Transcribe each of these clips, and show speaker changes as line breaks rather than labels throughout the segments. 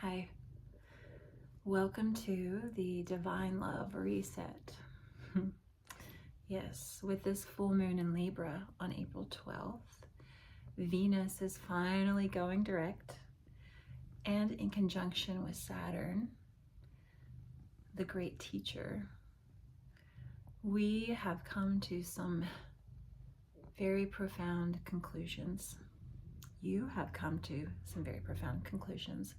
Hi, welcome to the Divine Love Reset. Yes, with this full moon in Libra on April 12th, Venus is finally going direct and in conjunction with Saturn, the great teacher. We have come to some very profound conclusions. You have come to some very profound conclusions.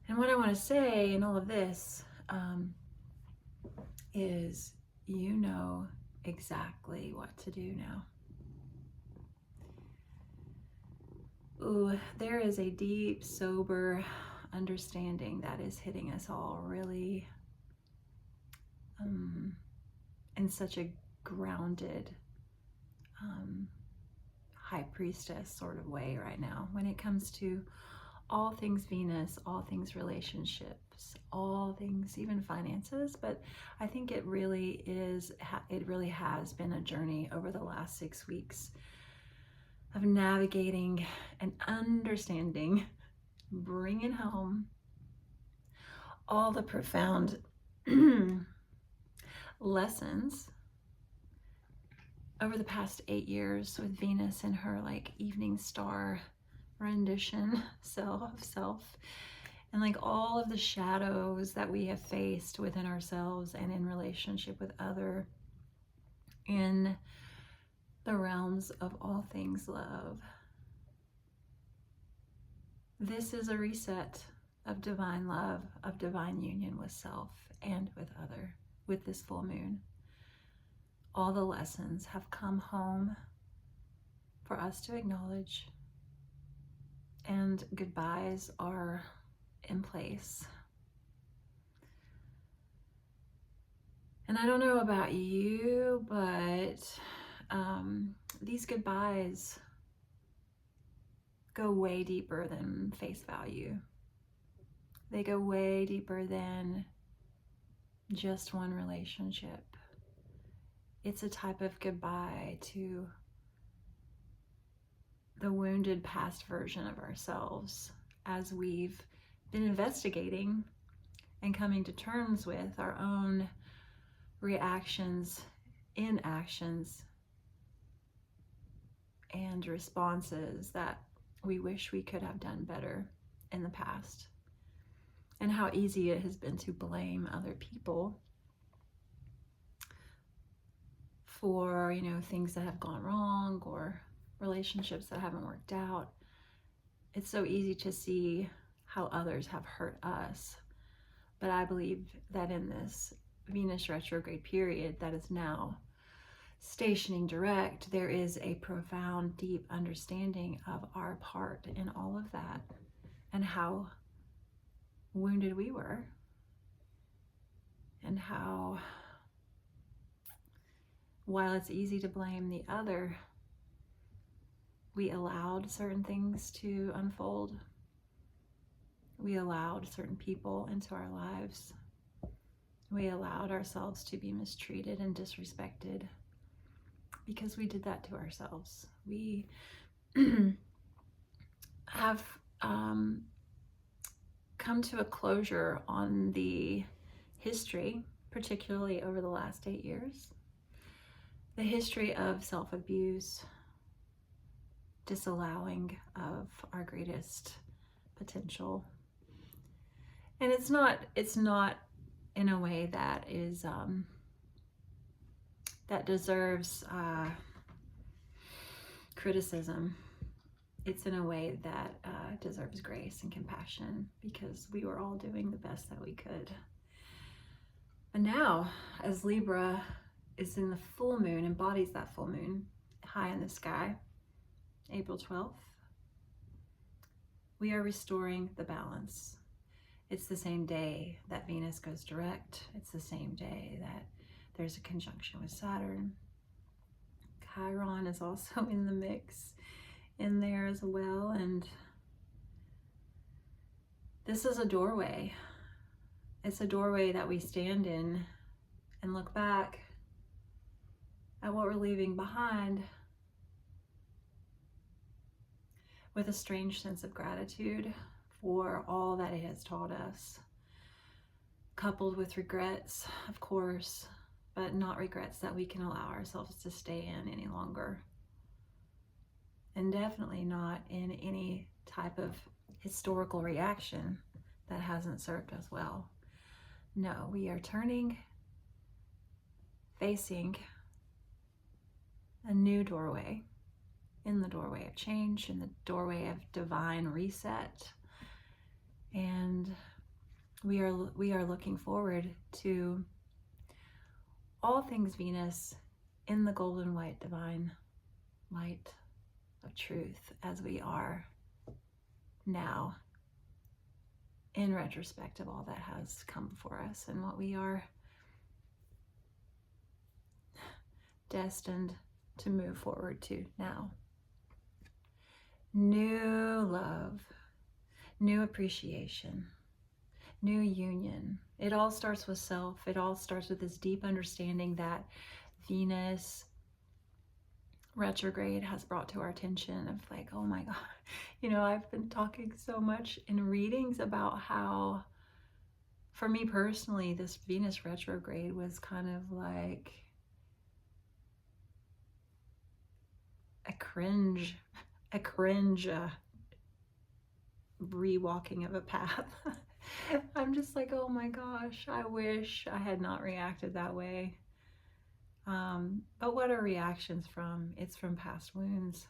And what I want to say in all of this is you know exactly what to do now. Ooh, there is a deep, sober understanding that is hitting us all really in such a grounded, high priestess sort of way right now when it comes to all things Venus, all things relationships, all things even finances. But I think it really has been a journey over the last 6 weeks of navigating and understanding, bringing home all the profound lessons over the past 8 years with Venus in her like evening star rendition self, and like all of the shadows that we have faced within ourselves and in relationship with other in the realms of all things love. This is a reset of divine love, of divine union with self and with other. With this full moon, all the lessons have come home for us to acknowledge, and goodbyes are in place. And I don't know about you, but these goodbyes go way deeper than face value. They go way deeper than just one relationship. It's a type of goodbye to the wounded past version of ourselves as we've been investigating and coming to terms with our own reactions, inactions, and responses that we wish we could have done better in the past. And how easy it has been to blame other people for, things that have gone wrong or relationships that haven't worked out. It's so easy to see how others have hurt us. But I believe that in this Venus retrograde period that is now stationing direct, there is a profound, deep understanding of our part in all of that and how wounded we were, and how, while it's easy to blame the other, we allowed certain things to unfold. We allowed certain people into our lives. We allowed ourselves to be mistreated and disrespected because we did that to ourselves. We have come to a closure on the history, particularly over the last 8 years, the history of self-abuse, disallowing of our greatest potential. And it's not in a way that is that deserves criticism. It's in a way that deserves grace and compassion, because we were all doing the best that we could. And now, as Libra is in the full moon, embodies that full moon high in the sky, April 12th, we are restoring the balance. It's the same day that Venus goes direct. It's the same day that there's a conjunction with Saturn. Chiron is also in the mix in there as well. And this is a doorway. It's a doorway that we stand in and look back at what we're leaving behind with a strange sense of gratitude for all that it has taught us, coupled with regrets, of course, but not regrets that we can allow ourselves to stay in any longer. And definitely not in any type of historical reaction that hasn't served us well. No, we are facing a new doorway, in the doorway of change, in the doorway of divine reset. And we are looking forward to all things Venus in the golden white divine light of truth, as we are now in retrospect of all that has come before us and what we are destined to move forward to now. New love, new appreciation, new union. It all starts with self. It all starts with this deep understanding that Venus retrograde has brought to our attention of like, oh my God, I've been talking so much in readings about how, for me personally, this Venus retrograde was kind of like a cringe rewalking of a path. I'm just like, oh my gosh, I wish I had not reacted that way. But what are reactions from? It's from past wounds.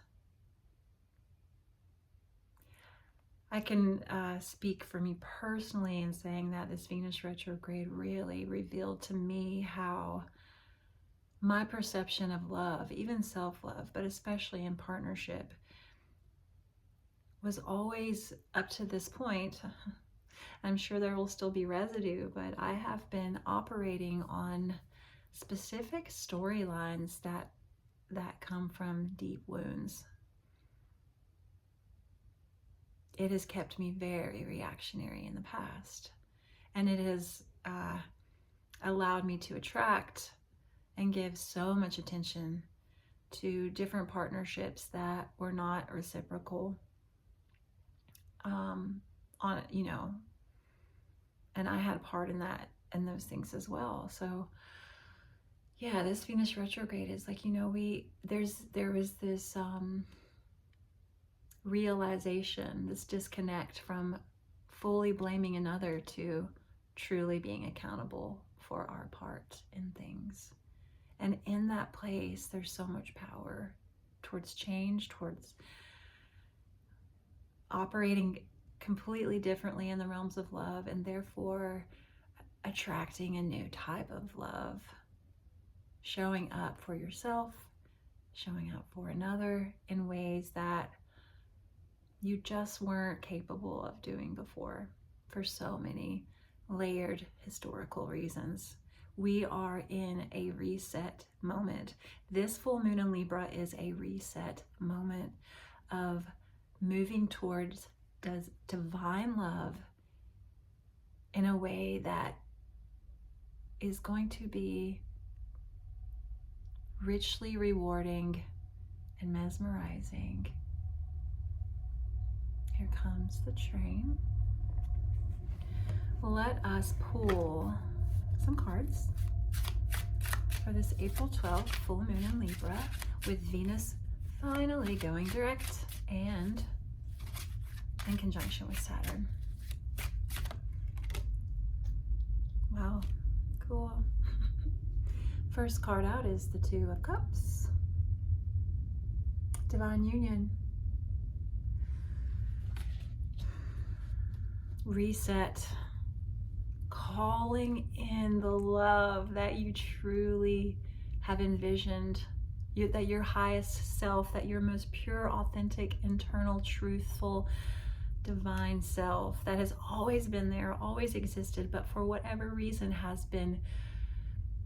I can speak for me personally in saying that this Venus retrograde really revealed to me how my perception of love, even self-love, but especially in partnership, was always, up to this point, I'm sure there will still be residue, but I have been operating on specific storylines that come from deep wounds. It has kept me very reactionary in the past, and it has allowed me to attract and give so much attention to different partnerships that were not reciprocal. And I had a part in that and those things as well. So yeah, this Venus retrograde is like, there was this realization, this disconnect from fully blaming another to truly being accountable for our part in things. And in that place, there's so much power towards change, towards operating completely differently in the realms of love, and therefore attracting a new type of love, showing up for yourself, showing up for another in ways that you just weren't capable of doing before for so many layered historical reasons. We are in a reset moment. This full moon in Libra is a reset moment of moving towards divine love in a way that is going to be richly rewarding and mesmerizing. Here comes the train. Let us pull some cards for this April 12th full moon in Libra, with Venus finally going direct and in conjunction with Saturn. Wow, cool. First card out is the Two of Cups. Divine union. Reset. Calling in the love that you truly have envisioned, that your highest self, that your most pure, authentic, internal, truthful, divine self that has always been there, always existed, but for whatever reason has been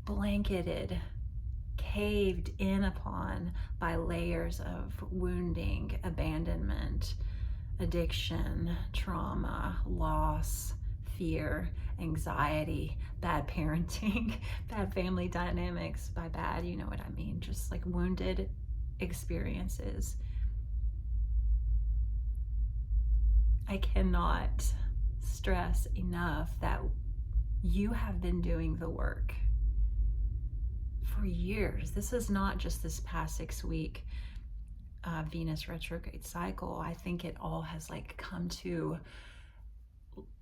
blanketed, caved in upon by layers of wounding, abandonment, addiction, trauma, loss, fear, anxiety, bad parenting, bad family dynamics. By bad, you know what I mean, just like wounded experiences. I cannot stress enough that you have been doing the work for years. This is not just this past 6 week Venus retrograde cycle. I think it all has like come to,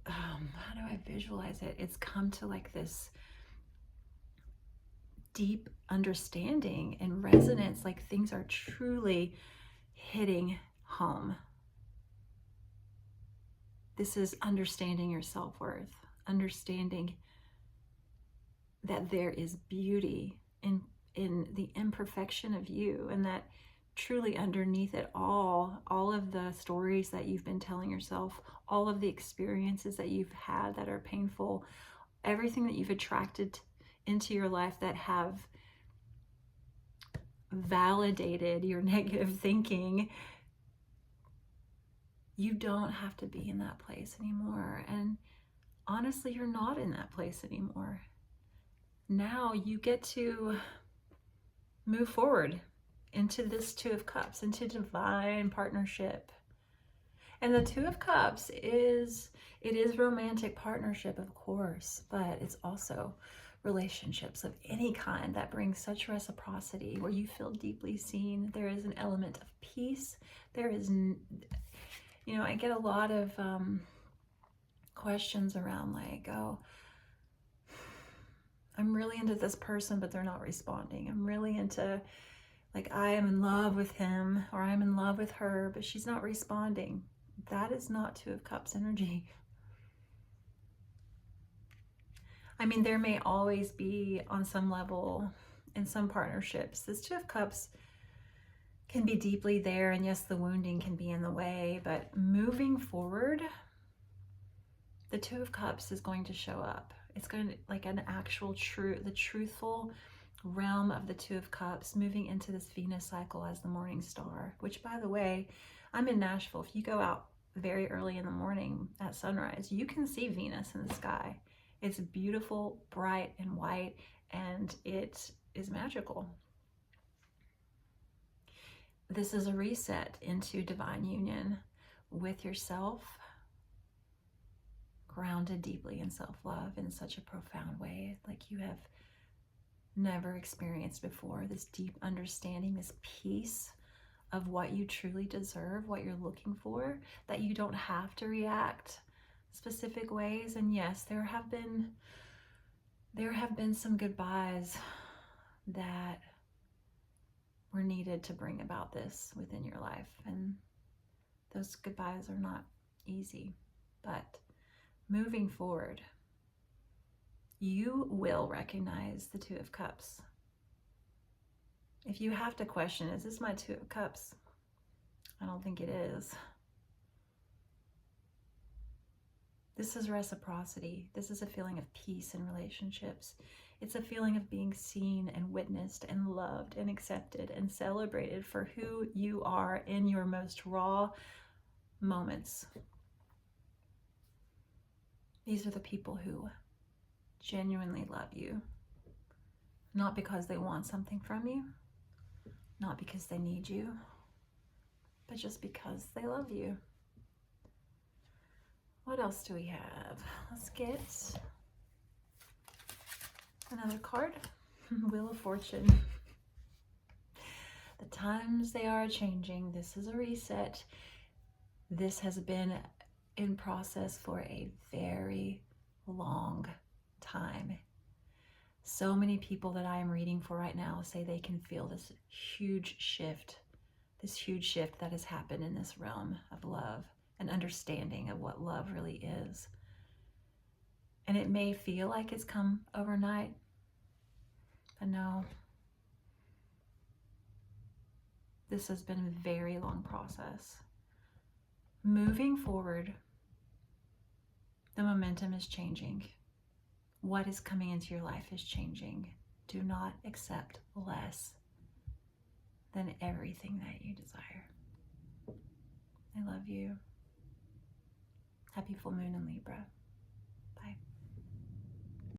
how do I visualize it? It's come to like this deep understanding and resonance, like things are truly hitting home. This is understanding your self-worth, understanding that there is beauty in the imperfection of you, and that truly underneath it all of the stories that you've been telling yourself, all of the experiences that you've had that are painful, everything that you've attracted into your life that have validated your negative thinking, you don't have to be in that place anymore. And honestly, you're not in that place anymore. Now you get to move forward into this Two of Cups, into divine partnership. And the Two of Cups is romantic partnership, of course, but it's also relationships of any kind that bring such reciprocity, where you feel deeply seen. There is an element of peace. There is, I get a lot of questions around like, oh, I'm really into this person, but they're not responding. I'm really into, like, I am in love with him or I'm in love with her, but she's not responding. That is not Two of Cups energy. I mean, there may always be, on some level, in some partnerships, this Two of Cups can be deeply there, and yes, the wounding can be in the way, but moving forward, the Two of Cups is going to show up. It's going to, like, an actual the truthful realm of the Two of Cups, moving into this Venus cycle as the morning star, which, by the way, I'm in Nashville. If you go out very early in the morning at sunrise, you can see Venus in the sky. It's beautiful, bright, and white, and it is magical. This is a reset into divine union with yourself, grounded deeply in self-love in such a profound way, like you have never experienced before. This deep understanding, this peace of what you truly deserve, what you're looking for, that you don't have to react specific ways. And yes, there have been some goodbyes that were needed to bring about this within your life, and those goodbyes are not easy, but moving forward, you will recognize the Two of Cups. If you have to question, is this my Two of Cups? I don't think it is. This is reciprocity. This is a feeling of peace in relationships. It's a feeling of being seen and witnessed and loved and accepted and celebrated for who you are in your most raw moments. These are the people who genuinely love you, not because they want something from you, not because they need you, but just because they love you. What else do we have? Let's get another card. Wheel of Fortune. The times, they are changing. This is a reset. This has been in process for a very long time. So many people that I am reading for right now say they can feel this huge shift that has happened in this realm of love and understanding of what love really is. And it may feel like it's come overnight, but no. This has been a very long process. Moving forward, the momentum is changing. What is coming into your life is changing. Do not accept less than everything that you desire. I love you. Happy full moon in Libra.